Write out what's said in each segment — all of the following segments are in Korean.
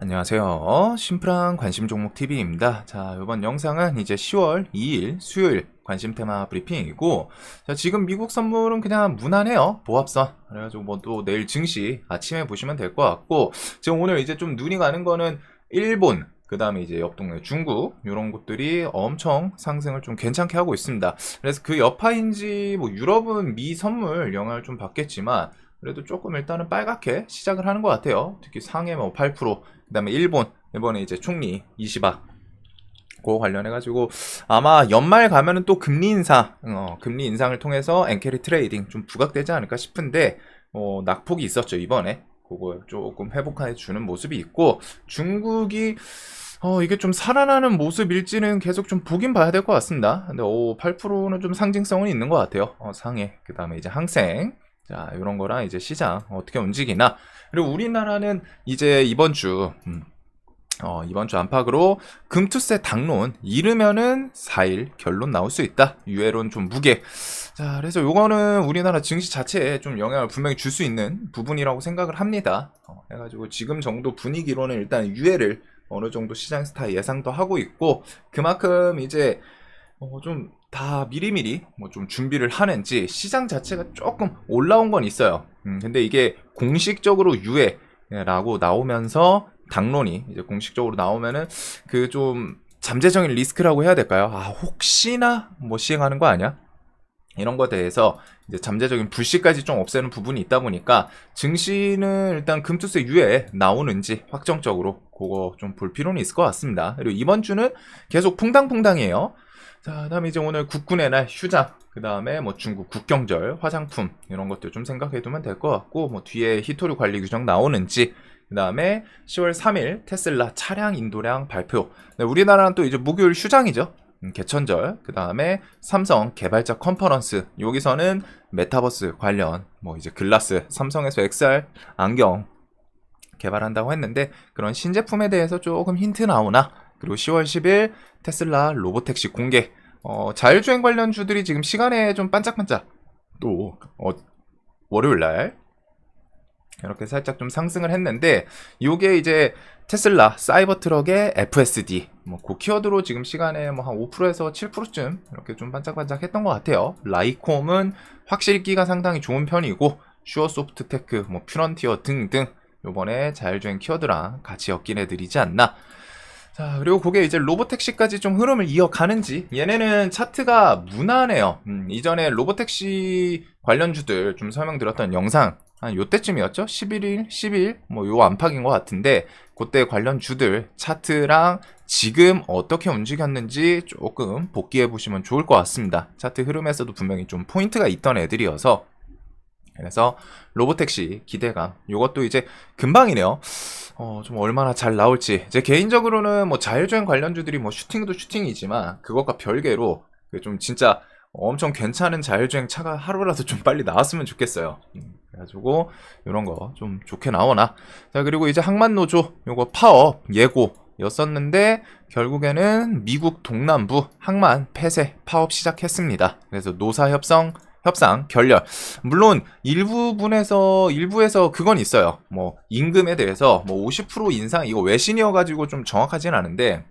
안녕하세요. 심플한 관심 종목 TV입니다. 자, 이번 영상은 이제 10월 2일 수요일 관심 테마 브리핑이고, 자, 지금 미국 선물은 그냥 무난해요. 보합선. 그래가지고 뭐 또 내일 증시 아침에 보시면 될 것 같고, 지금 오늘 이제 좀 눈이 가는 거는 일본, 그 다음에 이제 옆 동네 중국, 이런 곳들이 엄청 상승을 좀 괜찮게 하고 있습니다. 그래서 그 여파인지 뭐 유럽은 미 선물 영향을 좀 받겠지만, 그래도 조금 일단은 빨갛게 시작을 하는 것 같아요. 특히 상해 뭐 8%, 그 다음에 일본, 이번에 이제 총리 이시바 그거 관련해가지고 아마 연말 가면은 또 금리 인상을 통해서 엔캐리 트레이딩 좀 부각되지 않을까 싶은데, 낙폭이 있었죠 이번에. 그거 조금 회복해 주는 모습이 있고, 중국이 이게 좀 살아나는 모습일지는 계속 좀 보긴 봐야 될 것 같습니다. 근데 8%는 좀 상징성은 있는 것 같아요. 상해, 그 다음에 이제 항생, 자, 이런 거랑 이제 시장 어떻게 움직이나. 그리고 우리나라는 이제 이번 주 안팎으로 금투세 당론 이르면은 4일 결론 나올 수 있다. 유예론 좀 무게. 자, 그래서 요거는 우리나라 증시 자체에 좀 영향을 분명히 줄 수 있는 부분이라고 생각을 합니다. 해가지고 지금 정도 분위기로는 일단 유예를 어느 정도 시장에서 다 예상도 하고 있고, 그만큼 이제 좀 다 미리미리 뭐 좀 준비를 하는지 시장 자체가 조금 올라온 건 있어요. 근데 이게 공식적으로 유예라고 나오면서 당론이 이제 공식적으로 나오면은 그 좀 잠재적인 리스크라고 해야 될까요? 혹시나 뭐 시행하는 거 아니야? 이런 거에 대해서 이제 잠재적인 불씨까지 좀 없애는 부분이 있다 보니까 증시는 일단 금투세 유예 나오는지 확정적으로 그거 좀 볼 필요는 있을 것 같습니다. 그리고 이번 주는 계속 퐁당퐁당이에요. 자, 그다음에 이제 오늘 국군의 날 휴장, 그 다음에 뭐 중국 국경절 화장품 이런 것들 좀 생각해두면 될 것 같고, 뭐 뒤에 히토류 관리 규정 나오는지, 그 다음에 10월 3일 테슬라 차량 인도량 발표. 네, 우리나라는 또 이제 목요일 휴장이죠. 개천절, 그 다음에 삼성 개발자 컨퍼런스, 여기서는 메타버스 관련 뭐 이제 글라스, 삼성에서 XR 안경 개발한다고 했는데 그런 신제품에 대해서 조금 힌트 나오나. 그리고 10월 10일 테슬라 로보택시 공개. 자율주행 관련 주들이 지금 시간에 좀 반짝반짝 또 월요일날 이렇게 살짝 좀 상승을 했는데, 요게 이제 테슬라 사이버 트럭의 FSD 그 키워드로 지금 시간에 뭐 한 5%에서 7%쯤 이렇게 좀 반짝반짝 했던 것 같아요. 라이콤은 확실기가 상당히 좋은 편이고, 슈어소프트 테크, 뭐 퓨런티어 등등 요번에 자율주행 키워드랑 같이 엮인 애들이지 않나. 자, 그리고 그게 이제 로보택시까지 좀 흐름을 이어가는지. 얘네는 차트가 무난해요. 이전에 로보택시 관련주들 좀 설명드렸던 영상 한 요때쯤이었죠? 11일, 10일 뭐 요 안팎인 것 같은데, 그때 관련 주들 차트랑 지금 어떻게 움직였는지 조금 복귀해 보시면 좋을 것 같습니다. 차트 흐름에서도 분명히 좀 포인트가 있던 애들이어서. 그래서 로보택시 기대감, 요것도 이제 금방이네요. 좀 얼마나 잘 나올지. 제 개인적으로는 뭐 자율주행 관련주들이 뭐 슈팅도 슈팅이지만 그것과 별개로 좀 진짜 엄청 괜찮은 자율주행 차가 하루라도 좀 빨리 나왔으면 좋겠어요. 그래가지고 이런 거 좀 좋게 나오나. 자, 그리고 이제 항만노조 요거 파업 예고였었는데 결국에는 미국 동남부 항만 폐쇄 파업 시작했습니다. 그래서 협상 결렬. 물론 일부에서 그건 있어요. 뭐 임금에 대해서 뭐 50% 인상, 이거 외신이어가지고 좀 정확하진 않은데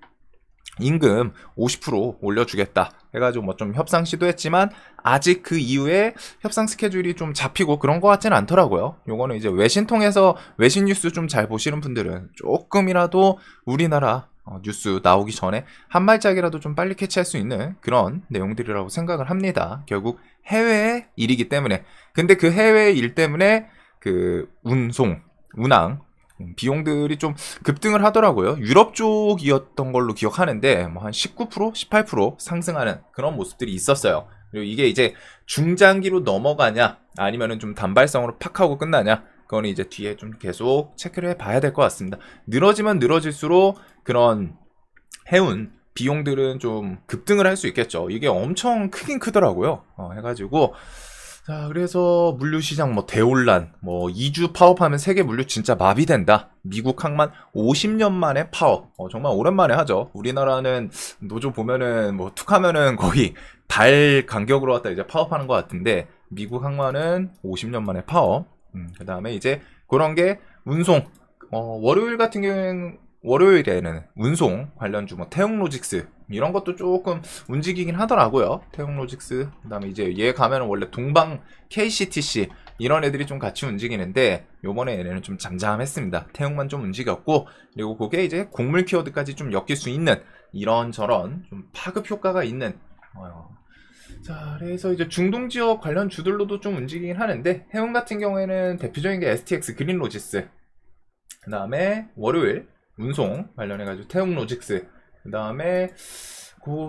임금 50% 올려주겠다 해가지고 뭐 좀 협상 시도했지만 아직 그 이후에 협상 스케줄이 좀 잡히고 그런 것 같진 않더라고요. 요거는 이제 외신 통해서 외신 뉴스 좀 잘 보시는 분들은 조금이라도 우리나라 뉴스 나오기 전에 한 발짝이라도 좀 빨리 캐치할 수 있는 그런 내용들이라고 생각을 합니다. 결국 해외의 일이기 때문에. 근데 그 해외의 일 때문에 그 운항 비용들이 좀 급등을 하더라고요. 유럽 쪽이었던 걸로 기억하는데 뭐 한 19%, 18% 상승하는 그런 모습들이 있었어요. 그리고 이게 이제 중장기로 넘어가냐 아니면은 좀 단발성으로 팍 하고 끝나냐, 그거는 이제 뒤에 좀 계속 체크를 해봐야 될 것 같습니다. 늘어지면 늘어질수록 그런 해운 비용들은 좀 급등을 할 수 있겠죠. 이게 엄청 크긴 크더라고요. 해가지고 자, 그래서 물류시장 뭐 대혼란, 뭐 2주 파업하면 세계 물류 진짜 마비된다. 미국 항만 50년 만에 파업. 정말 오랜만에 하죠. 우리나라는 노조 보면은 뭐 툭하면은 거의 달 간격으로 왔다 이제 파업하는 것 같은데, 미국 항만은 50년 만에 파업. 그 다음에 이제 그런 게 월요일 같은 경우에는 월요일에는 운송 관련주 뭐 태용로직스 이런 것도 조금 움직이긴 하더라고요. 태용로직스 그다음에 이제 얘 가면은 원래 동방 KCTC 이런 애들이 좀 같이 움직이는데 요번에 얘네는 좀 잠잠했습니다. 태용만 좀 움직였고 그리고 그게 이제 곡물 키워드까지 좀 엮일 수 있는 이런저런 좀 파급 효과가 있는 자, 그래서 이제 중동 지역 관련 주들로도 좀 움직이긴 하는데 해운 같은 경우에는 대표적인 게 STX 그린로지스 그 다음에 월요일 운송 관련해가지고 태웅로직스 그 다음에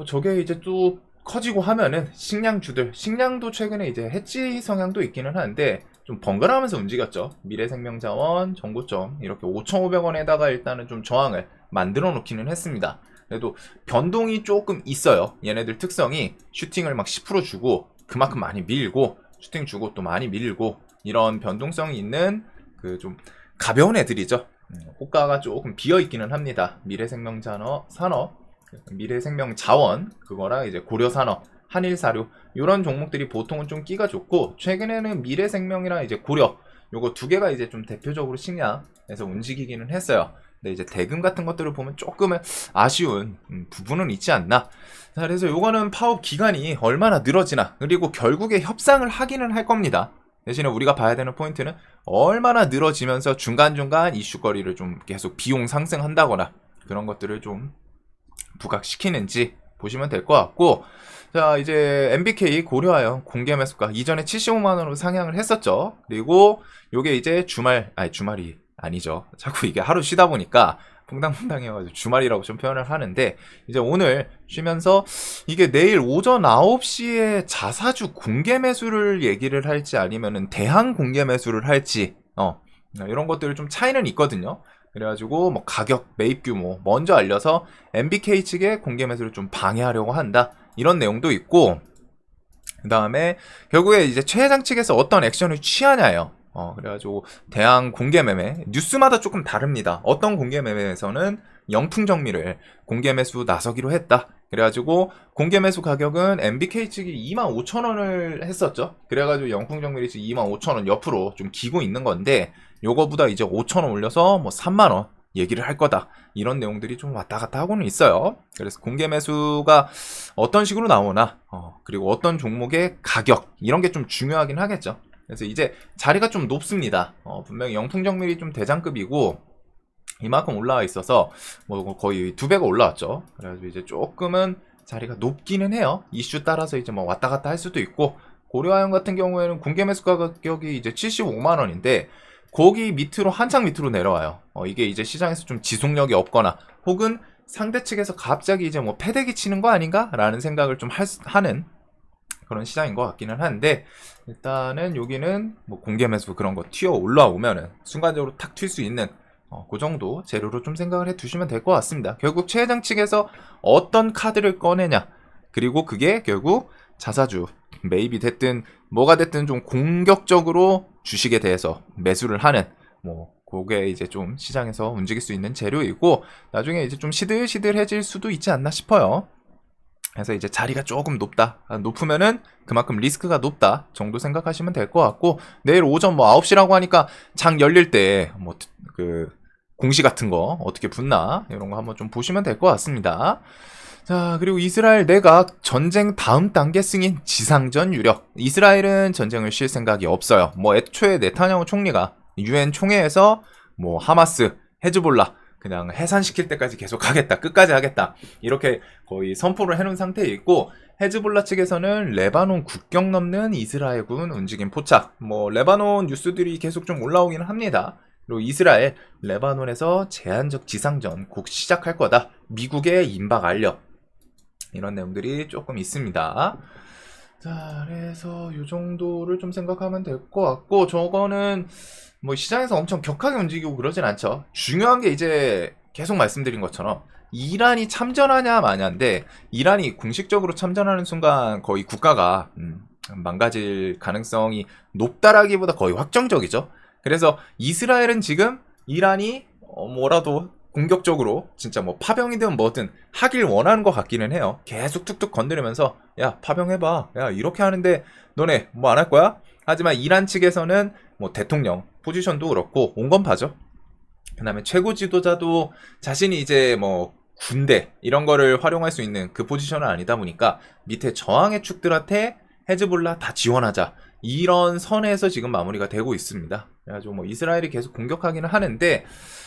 저게 이제 또 커지고 하면은 식량도 최근에 이제 해지 성향도 있기는 하는데 좀 번갈아가면서 움직였죠. 미래생명자원, 정고점 이렇게 5,500원에다가 일단은 좀 저항을 만들어 놓기는 했습니다. 그래도 변동이 조금 있어요. 얘네들 특성이 슈팅을 막 10% 주고 그만큼 많이 밀고 슈팅 주고 또 많이 밀고 이런 변동성이 있는 그 좀 가벼운 애들이죠. 호가가 조금 비어있기는 합니다. 미래생명자원 그거랑 이제 고려산업, 한일사료 이런 종목들이 보통은 좀 끼가 좋고 최근에는 미래생명이랑 이제 고려 요거 두 개가 이제 좀 대표적으로 식량에서 움직이기는 했어요. 근데 이제 대금 같은 것들을 보면 조금은 아쉬운 부분은 있지 않나. 자, 그래서 요거는 파업 기간이 얼마나 늘어지나 그리고 결국에 협상을 하기는 할 겁니다. 대신에 우리가 봐야 되는 포인트는 얼마나 늘어지면서 중간중간 이슈거리를 좀 계속 비용 상승한다거나 그런 것들을 좀 부각시키는지 보시면 될 것 같고 자 이제 MBK 고려하여 공개 매수가 이전에 75만원으로 상향을 했었죠. 그리고 요게 이제 주말이 아니죠. 자꾸 이게 하루 쉬다 보니까 퐁당퐁당해가지고 주말이라고 좀 표현을 하는데 이제 오늘 쉬면서 이게 내일 오전 9시에 자사주 공개 매수를 얘기를 할지 아니면은 대항 공개 매수를 할지 이런 것들 좀 차이는 있거든요. 그래가지고 뭐 가격, 매입 규모 먼저 알려서 MBK 측의 공개 매수를 좀 방해하려고 한다 이런 내용도 있고 그 다음에 결국에 이제 최 회장 측에서 어떤 액션을 취하냐예요. 그래가지고 대항 공개 매매 뉴스마다 조금 다릅니다. 어떤 공개 매매에서는 영풍 정미를 공개 매수 나서기로 했다. 그래가지고 공개 매수 가격은 MBK 측이 25,000원을 했었죠. 그래가지고 영풍 정밀이 지금 25,000원 옆으로 좀 기고 있는 건데 요거보다 이제 5,000원 올려서 뭐 3만원 얘기를 할 거다. 이런 내용들이 좀 왔다 갔다 하고는 있어요. 그래서 공개 매수가 어떤 식으로 나오나 그리고 어떤 종목의 가격 이런 게 좀 중요하긴 하겠죠. 그래서 이제 자리가 좀 높습니다. 분명히 영풍정밀이 좀 대장급이고 이만큼 올라와 있어서 뭐 거의 2배가 올라왔죠. 그래가지고 이제 조금은 자리가 높기는 해요. 이슈 따라서 이제 뭐 왔다 갔다 할 수도 있고 고려아연 같은 경우에는 공개 매수 가격이 이제 75만 원인데 거기 밑으로 한창 밑으로 내려와요. 이게 이제 시장에서 좀 지속력이 없거나 혹은 상대 측에서 갑자기 이제 뭐 패대기 치는 거 아닌가라는 생각을 좀 하는 그런 시장인 것 같기는 한데 일단은 여기는 뭐 공개 매수 그런 거 튀어 올라오면은 순간적으로 탁 튈 수 있는 그 정도 재료로 좀 생각을 해 두시면 될 것 같습니다. 결국 최 회장 측에서 어떤 카드를 꺼내냐 그리고 그게 결국 자사주 매입이 됐든 뭐가 됐든 좀 공격적으로 주식에 대해서 매수를 하는 뭐 그게 이제 좀 시장에서 움직일 수 있는 재료이고 나중에 이제 좀 시들시들해질 수도 있지 않나 싶어요. 그래서 이제 자리가 조금 높으면은 그만큼 리스크가 높다 정도 생각하시면 될 것 같고 내일 오전 뭐 9시라고 하니까 장 열릴 때 뭐 그 공시 같은 거 어떻게 붙나 이런 거 한번 좀 보시면 될 것 같습니다. 자 그리고 이스라엘 내각 전쟁 다음 단계 승인 지상전 유력. 이스라엘은 전쟁을 쉴 생각이 없어요. 뭐 애초에 네타냐후 총리가 UN 총회에서 뭐 하마스, 헤즈볼라 그냥 해산시킬 때까지 계속 하겠다. 끝까지 하겠다. 이렇게 거의 선포를 해놓은 상태에 있고 헤즈볼라 측에서는 레바논 국경 넘는 이스라엘군 움직임 포착. 뭐 레바논 뉴스들이 계속 좀 올라오기는 합니다. 그리고 이스라엘, 레바논에서 제한적 지상전 곧 시작할 거다. 미국의 임박 알력. 이런 내용들이 조금 있습니다. 자, 그래서 이 정도를 좀 생각하면 될 것 같고 저거는 뭐 시장에서 엄청 격하게 움직이고 그러진 않죠. 중요한 게 이제 계속 말씀드린 것처럼 이란이 참전하냐 마냐인데 이란이 공식적으로 참전하는 순간 거의 국가가 망가질 가능성이 높다라기보다 거의 확정적이죠. 그래서 이스라엘은 지금 이란이 뭐라도 공격적으로 진짜 뭐 파병이든 뭐든 하길 원하는 것 같기는 해요. 계속 툭툭 건드리면서 야 파병해봐. 야 이렇게 하는데 너네 뭐 안 할 거야? 하지만 이란 측에서는 뭐 대통령 포지션도 그렇고 온건파죠. 그다음에 최고 지도자도 자신이 이제 뭐 군대 이런 거를 활용할 수 있는 그 포지션은 아니다 보니까 밑에 저항의 축들한테 헤즈볼라 다 지원하자 이런 선에서 지금 마무리가 되고 있습니다. 그래가지고 뭐 이스라엘이 계속 공격하기는 하는데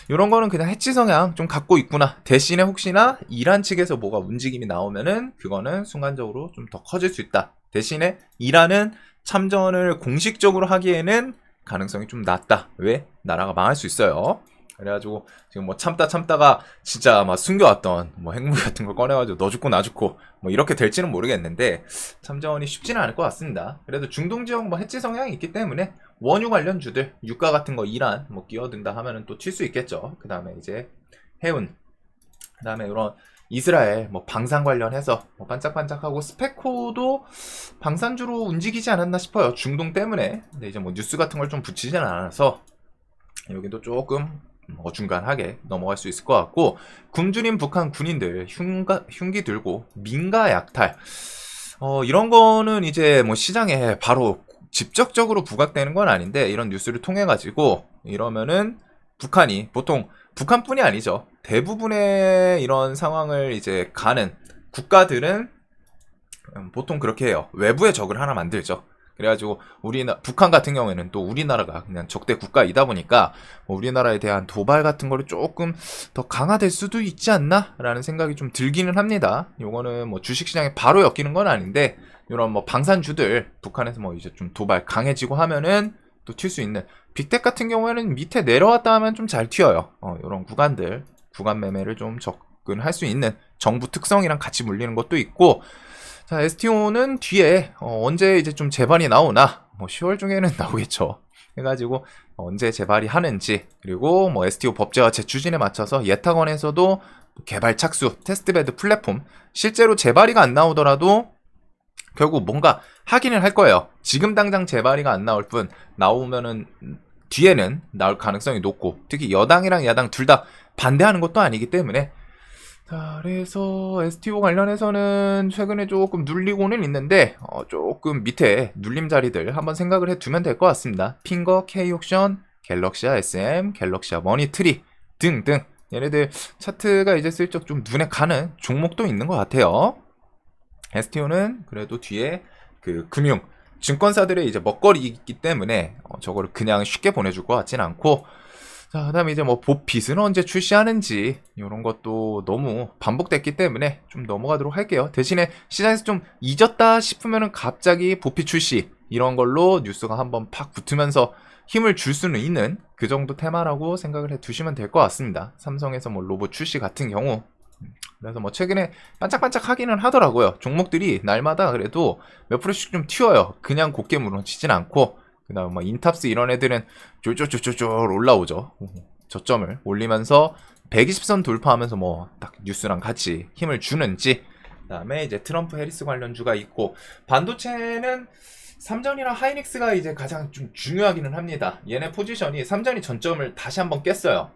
이런 거는 그냥 해치 성향 좀 갖고 있구나. 대신에 혹시나 이란 측에서 뭐가 움직임이 나오면은 그거는 순간적으로 좀 더 커질 수 있다. 대신에 이란은 참전을 공식적으로 하기에는 가능성이 좀 낮다. 왜? 나라가 망할 수 있어요. 그래가지고 지금 뭐 참다가 진짜 막 숨겨왔던 뭐 핵무기 같은 걸 꺼내가지고 너 죽고 나 죽고 뭐 이렇게 될지는 모르겠는데 참전이 쉽지는 않을 것 같습니다. 그래도 중동 지역 뭐 해치 성향이 있기 때문에 원유 관련주들 유가 같은 거 이란 뭐 끼어든다 하면은 또 튈 수 있겠죠. 그 다음에 이제 해운, 그 다음에 이런 이스라엘 뭐 방산 관련해서 뭐 반짝반짝하고 스페코도 방산주로 움직이지 않았나 싶어요. 중동 때문에. 근데 이제 뭐 뉴스 같은 걸 좀 붙이진 않아서 여기도 조금 어중간하게 넘어갈 수 있을 것 같고, 굶주린 북한 군인들 흉기 들고 민가 약탈 이런 거는 이제 뭐 시장에 바로 직접적으로 부각되는 건 아닌데 이런 뉴스를 통해 가지고 이러면은 북한이 보통 북한뿐이 아니죠. 대부분의 이런 상황을 이제 가는 국가들은 보통 그렇게 해요. 외부의 적을 하나 만들죠. 그래가지고 북한 같은 경우에는 또 우리나라가 그냥 적대 국가이다 보니까 뭐 우리나라에 대한 도발 같은 거를 조금 더 강화될 수도 있지 않나? 라는 생각이 좀 들기는 합니다. 요거는 뭐 주식시장에 바로 엮이는 건 아닌데 이런 뭐 방산주들 북한에서 뭐 이제 좀 도발 강해지고 하면은 또 튈 수 있는 빅텍 같은 경우에는 밑에 내려왔다 하면 좀 잘 튀어요. 이런 구간 매매를 좀 접근할 수 있는 정부 특성이랑 같이 물리는 것도 있고, 자, STO는 뒤에 언제 이제 좀 재발이 나오나 뭐 10월 중에는 나오겠죠. 해가지고 언제 재발이 하는지, 그리고 뭐 STO 법제화 재추진에 맞춰서 예탁원에서도 개발 착수, 테스트베드 플랫폼 실제로 재발이가 안 나오더라도 결국 뭔가 하기는 할 거예요. 지금 당장 재발이가 안 나올 뿐 나오면은 뒤에는 나올 가능성이 높고, 특히 여당이랑 야당 둘 다 반대하는 것도 아니기 때문에. 자, 그래서 STO 관련해서는 최근에 조금 눌리고는 있는데 조금 밑에 눌림 자리들 한번 생각을 해두면 될 것 같습니다. 핑거, K옥션, 갤럭시아 SM, 갤럭시아 머니트리 등등 얘네들 차트가 이제 슬쩍 좀 눈에 가는 종목도 있는 것 같아요. STO는 그래도 뒤에 그 금융 증권사들의 이제 먹거리이기 때문에 저거를 그냥 쉽게 보내줄 것 같진 않고, 자, 그 다음에 이제 뭐 보핏은 언제 출시하는지 이런 것도 너무 반복됐기 때문에 좀 넘어가도록 할게요. 대신에 시장에서 좀 잊었다 싶으면은 갑자기 보핏 출시 이런 걸로 뉴스가 한번 팍 붙으면서 힘을 줄 수는 있는 그 정도 테마라고 생각을 해 두시면 될 것 같습니다. 삼성에서 뭐 로봇 출시 같은 경우. 그래서 뭐 최근에 반짝반짝 하기는 하더라고요. 종목들이 날마다 그래도 몇 프로씩 좀 튀어요. 그냥 곱게 무너지진 않고. 그 다음 뭐 인탑스 이런 애들은 쫄쫄쫄쫄 올라오죠. 저점을 올리면서 120선 돌파하면서 뭐 딱 뉴스랑 같이 힘을 주는지. 그 다음에 이제 트럼프 해리스 관련주가 있고, 반도체는 삼전이랑 하이닉스가 이제 가장 좀 중요하기는 합니다. 얘네 포지션이 삼전이 전점을 다시 한번 깼어요.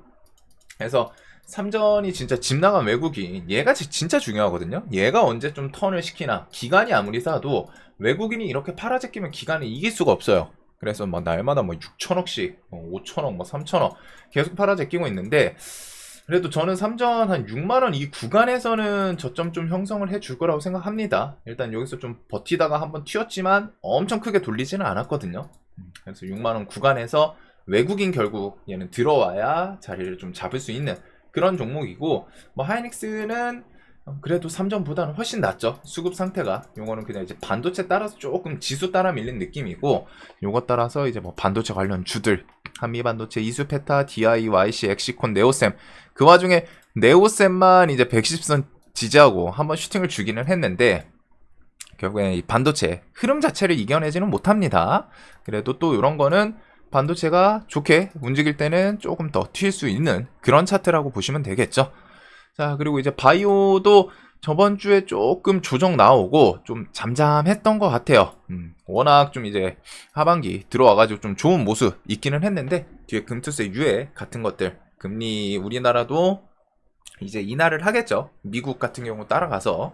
그래서 삼전이 진짜 집 나간 외국인, 얘가 진짜 중요하거든요. 얘가 언제 좀 턴을 시키나. 기간이 아무리 싸도 외국인이 이렇게 팔아제끼면 기간이 이길 수가 없어요. 그래서 막 날마다 뭐 6천억씩, 5천억, 뭐 3천억 계속 팔아제끼고 있는데, 그래도 저는 삼전 한 6만원 이 구간에서는 저점 좀 형성을 해줄 거라고 생각합니다. 일단 여기서 좀 버티다가 한번 튀었지만 엄청 크게 돌리지는 않았거든요. 그래서 6만원 구간에서 외국인 결국 얘는 들어와야 자리를 좀 잡을 수 있는 그런 종목이고, 뭐 하이닉스는 그래도 삼전보다는 훨씬 낫죠. 수급 상태가. 요거는 그냥 이제 반도체 따라서 조금 지수 따라 밀린 느낌이고, 요거 따라서 이제 뭐 반도체 관련 주들, 한미반도체, 이수페타, DIYC, 엑시콘, 네오셈. 그 와중에 네오셈만 이제 110선 지지하고 한번 슈팅을 주기는 했는데 결국에 이 반도체 흐름 자체를 이겨내지는 못합니다. 그래도 또 이런 거는 반도체가 좋게 움직일 때는 조금 더 튈 수 있는 그런 차트라고 보시면 되겠죠. 자, 그리고 이제 바이오도 저번 주에 조금 조정 나오고 좀 잠잠했던 것 같아요. 워낙 좀 이제 하반기 들어와가지고 좀 좋은 모습 있기는 했는데, 뒤에 금투세 유예 같은 것들, 금리 우리나라도 이제 인하를 하겠죠. 미국 같은 경우 따라가서.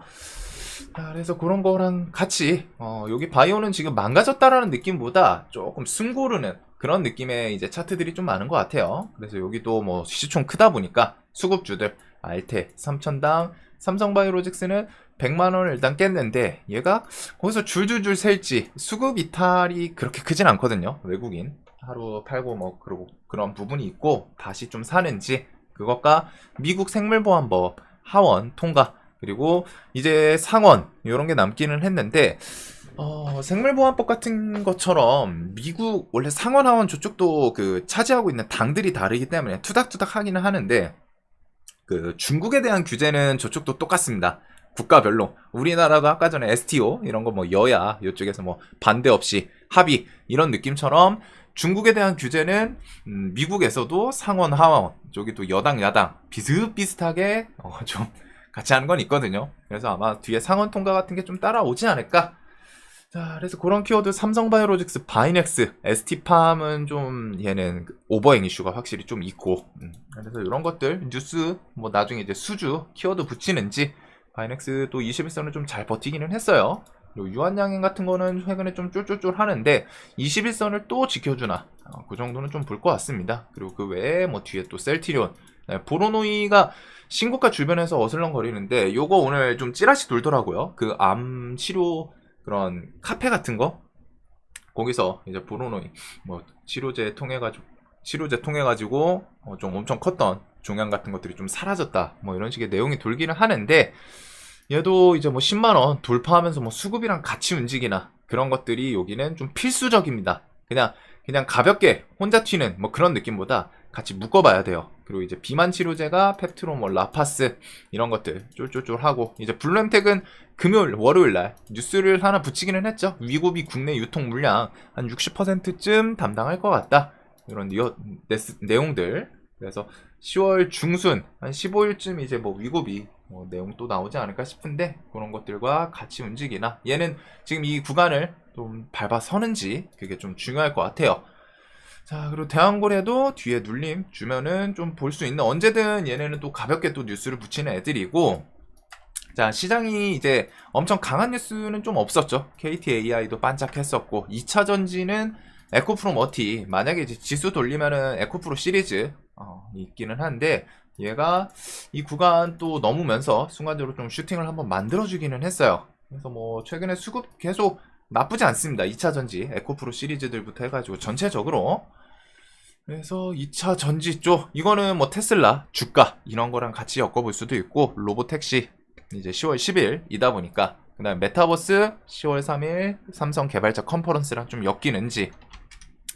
자, 그래서 그런 거랑 같이 여기 바이오는 지금 망가졌다라는 느낌보다 조금 숨고르는 그런 느낌의 이제 차트들이 좀 많은 것 같아요. 그래서 여기도 뭐 시총 크다 보니까 수급주들 알테 3,000당 삼성바이오로직스는 100만 원을 일단 깼는데 얘가 거기서 줄줄줄 셀지 수급 이탈이 그렇게 크진 않거든요. 외국인 하루 팔고 뭐 그러고 그런 부분이 있고 다시 좀 사는지 그것과 미국 생물보안법 하원 통과 그리고 이제 상원 이런 게 남기는 했는데 생물보안법 같은 것처럼 미국 원래 상원 하원 저쪽도 그 차지하고 있는 당들이 다르기 때문에 투닥투닥 하기는 하는데 그 중국에 대한 규제는 저쪽도 똑같습니다. 국가별로 우리나라도 아까 전에 STO 이런 거 뭐 여야 이쪽에서 뭐 반대 없이 합의 이런 느낌처럼 중국에 대한 규제는 미국에서도 상원 하원 저기 또 여당 야당 비슷비슷하게 좀 같이 하는 건 있거든요. 그래서 아마 뒤에 상원 통과 같은 게 좀 따라오지 않을까. 자, 그래서 그런 키워드 삼성바이오로직스, 바이넥스, ST팜은 좀 얘는 오버행 이슈가 확실히 좀 있고 그래서 이런 것들 뉴스 뭐 나중에 이제 수주 키워드 붙이는지 바이넥스도 21선을 좀 잘 버티기는 했어요. 그리고 유한양행 같은 거는 최근에 좀 쫄쫄쫄 하는데 21선을 또 지켜주나 그 정도는 좀 볼 것 같습니다. 그리고 그 외에 뭐 뒤에 또 셀티리온 보로노이가 신고가 주변에서 어슬렁거리는데 요거 오늘 좀 찌라시 돌더라고요. 그 암 치료 그런 카페 같은 거 거기서 이제 보로노이 뭐 치료제 통해 가지고 좀 엄청 컸던 종양 같은 것들이 좀 사라졌다 뭐 이런 식의 내용이 돌기는 하는데 얘도 이제 뭐 10만 원 돌파하면서 뭐 수급이랑 같이 움직이나 그런 것들이 여기는 좀 필수적입니다. 그냥 가볍게 혼자 튀는 뭐 그런 느낌보다 같이 묶어봐야 돼요. 그리고 이제 비만 치료제가 펩트론, 뭐 라파스 이런 것들 쫄쫄쫄 하고 이제 블루엠텍은 금요일, 월요일 날 뉴스를 하나 붙이기는 했죠. 위고비 국내 유통 물량 한 60%쯤 담당할 것 같다. 이런 내용들. 그래서 10월 중순 한 15일쯤 이제 뭐 위고비 뭐 내용 또 나오지 않을까 싶은데 그런 것들과 같이 움직이나 얘는 지금 이 구간을 좀 밟아 서는지 그게 좀 중요할 것 같아요. 자, 그리고 대한고래도 뒤에 눌림 주면은 좀 볼 수 있는 언제든 얘네는 또 가볍게 또 뉴스를 붙이는 애들이고 자, 시장이 이제 엄청 강한 뉴스는 좀 없었죠. KTAI도 반짝했었고 2차 전지는 에코프로 머티 만약에 이제 지수 돌리면은 에코프로 시리즈 있기는 한데 얘가 이 구간 또 넘으면서 순간적으로 좀 슈팅을 한번 만들어주기는 했어요. 그래서 뭐 최근에 수급 계속 나쁘지 않습니다. 2차 전지 에코프로 시리즈들부터 해가지고 전체적으로 그래서 2차 전지 쪽 이거는 뭐 테슬라 주가 이런 거랑 같이 엮어볼 수도 있고 로보택시 이제 10월 10일이다 보니까 그 다음에 메타버스 10월 3일 삼성 개발자 컨퍼런스랑 좀 엮이는지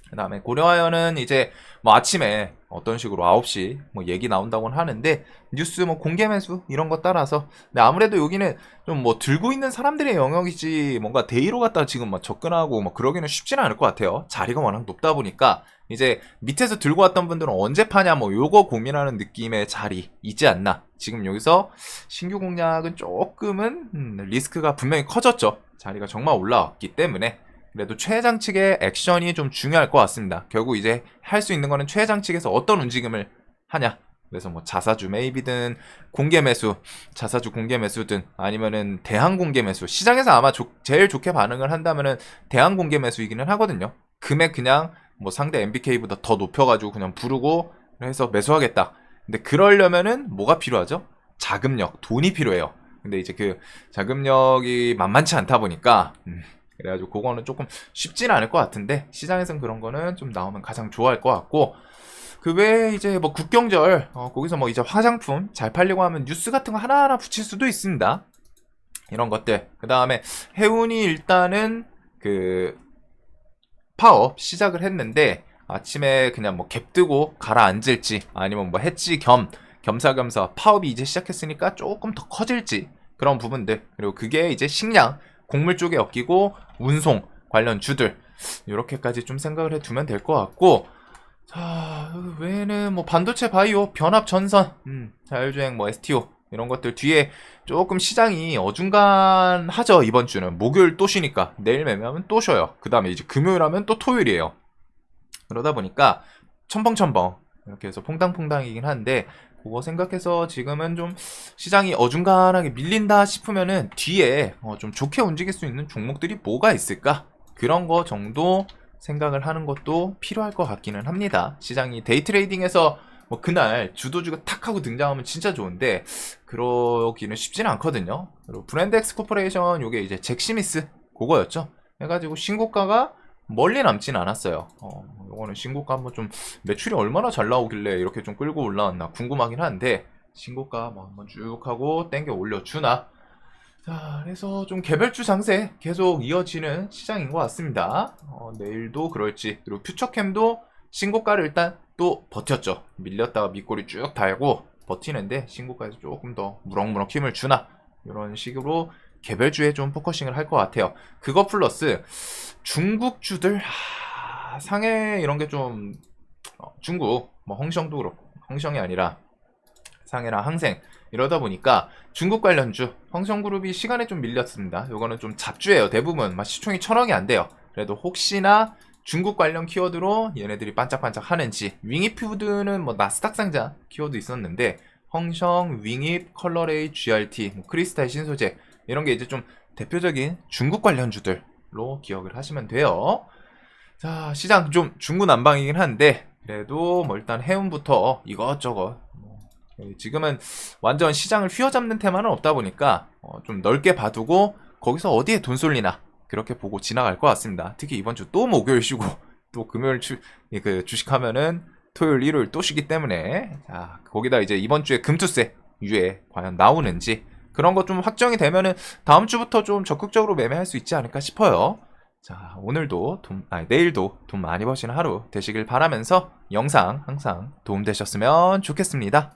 그 다음에 고려아연은 이제 뭐 아침에 어떤 식으로 9시 뭐 얘기 나온다고는 하는데 뉴스 뭐 공개 매수 이런 거 따라서 근데 아무래도 여기는 좀 뭐 들고 있는 사람들의 영역이지 뭔가 데이로 갖다 지금 막 접근하고 뭐 그러기는 쉽지는 않을 것 같아요. 자리가 워낙 높다 보니까 이제 밑에서 들고 왔던 분들은 언제 파냐 뭐 요거 고민하는 느낌의 자리 있지 않나. 지금 여기서 신규 공략은 조금은 리스크가 분명히 커졌죠. 자리가 정말 올라왔기 때문에 그래도 최 회장 측의 액션이 좀 중요할 것 같습니다. 결국 이제 할 수 있는 거는 최 회장 측에서 어떤 움직임을 하냐. 그래서 뭐 자사주 매입이든 공개 매수, 자사주 공개 매수든 아니면은 대항 공개 매수. 시장에서 아마 제일 좋게 반응을 한다면은 대항 공개 매수이기는 하거든요. 금액 그냥 뭐 상대 MBK보다 더 높여가지고 그냥 부르고 해서 매수하겠다. 근데 그러려면은 뭐가 필요하죠? 자금력, 돈이 필요해요. 근데 이제 그 자금력이 만만치 않다 보니까 그래가지고 그거는 조금 쉽지는 않을 것 같은데 시장에선 그런 거는 좀 나오면 가장 좋아할 것 같고 그 외에 이제 뭐 국경절 거기서 뭐 이제 화장품 잘 팔리고 하면 뉴스 같은 거 하나하나 붙일 수도 있습니다. 이런 것들 그 다음에 해운이 일단은 그 파업 시작을 했는데 아침에 그냥 뭐 갭 뜨고 가라앉을지 아니면 뭐 해지 겸사겸사 파업이 이제 시작했으니까 조금 더 커질지 그런 부분들 그리고 그게 이제 식량 곡물 쪽에 엮이고 운송 관련 주들 이렇게까지 좀 생각을 해두면 될 것 같고 자 외에는 뭐 반도체 바이오 변압 전선 자율주행 뭐 STO 이런 것들 뒤에 조금 시장이 어중간하죠. 이번 주는 목요일 또 쉬니까 내일 매매하면 또 쉬어요. 그 다음에 이제 금요일 하면 또 토요일이에요. 그러다 보니까 첨벙첨벙 이렇게 해서 퐁당퐁당이긴 한데 그거 생각해서 지금은 좀 시장이 어중간하게 밀린다 싶으면은 뒤에 좀 좋게 움직일 수 있는 종목들이 뭐가 있을까? 그런 거 정도 생각을 하는 것도 필요할 것 같기는 합니다. 시장이 데이 트레이딩에서 뭐 그날 주도주가 탁 하고 등장하면 진짜 좋은데 그러기는 쉽지는 않거든요. 그리고 브랜드엑스 코퍼레이션 요게 이제 잭스미스 그거였죠. 해가지고 신고가가 멀리 남진 않았어요. 요거는 신고가 한번 좀 매출이 얼마나 잘 나오길래 이렇게 좀 끌고 올라왔나 궁금하긴 한데 신고가 뭐 한번 쭉 하고 땡겨 올려주나. 자, 그래서 좀 개별주 장세 계속 이어지는 시장인 것 같습니다. 내일도 그럴지. 그리고 퓨처캠도 신고가를 일단 또 버텼죠. 밀렸다가 밑꼬리 쭉 달고 버티는데 신고가에서 조금 더 무럭무럭 힘을 주나. 이런 식으로 개별주에 좀 포커싱을 할 것 같아요. 그거 플러스 중국주들 상해 이런 게 좀 중국 뭐 홍성도 그렇고 홍성이 아니라 상해랑 항생 이러다 보니까 중국 관련주 홍성그룹이 시간에 좀 밀렸습니다. 요거는 좀 잡주예요. 대부분 시총이 1000억이 안 돼요. 그래도 혹시나 중국 관련 키워드로 얘네들이 반짝반짝 하는지. 윙입푸드는 뭐 나스닥 상장 키워드 있었는데 홍성, 윙입, 컬러레이, GRT, 뭐 크리스탈 신소재 이런 게 이제 좀 대표적인 중국 관련주들로 기억을 하시면 돼요. 자, 시장 좀 중구난방이긴 한데 그래도 뭐 일단 해운부터 이것저것 지금은 완전 시장을 휘어잡는 테마는 없다 보니까 좀 넓게 봐두고 거기서 어디에 돈 쏠리나 그렇게 보고 지나갈 것 같습니다. 특히 이번 주 또 목요일 쉬고 또 금요일 그 주식하면은 토요일 일요일 또 쉬기 때문에 자, 거기다 이제 이번 주에 금투세 유예 과연 나오는지 그런 거 좀 확정이 되면은 다음 주부터 좀 적극적으로 매매할 수 있지 않을까 싶어요. 자, 오늘도 내일도 돈 많이 버시는 하루 되시길 바라면서 영상 항상 도움되셨으면 좋겠습니다.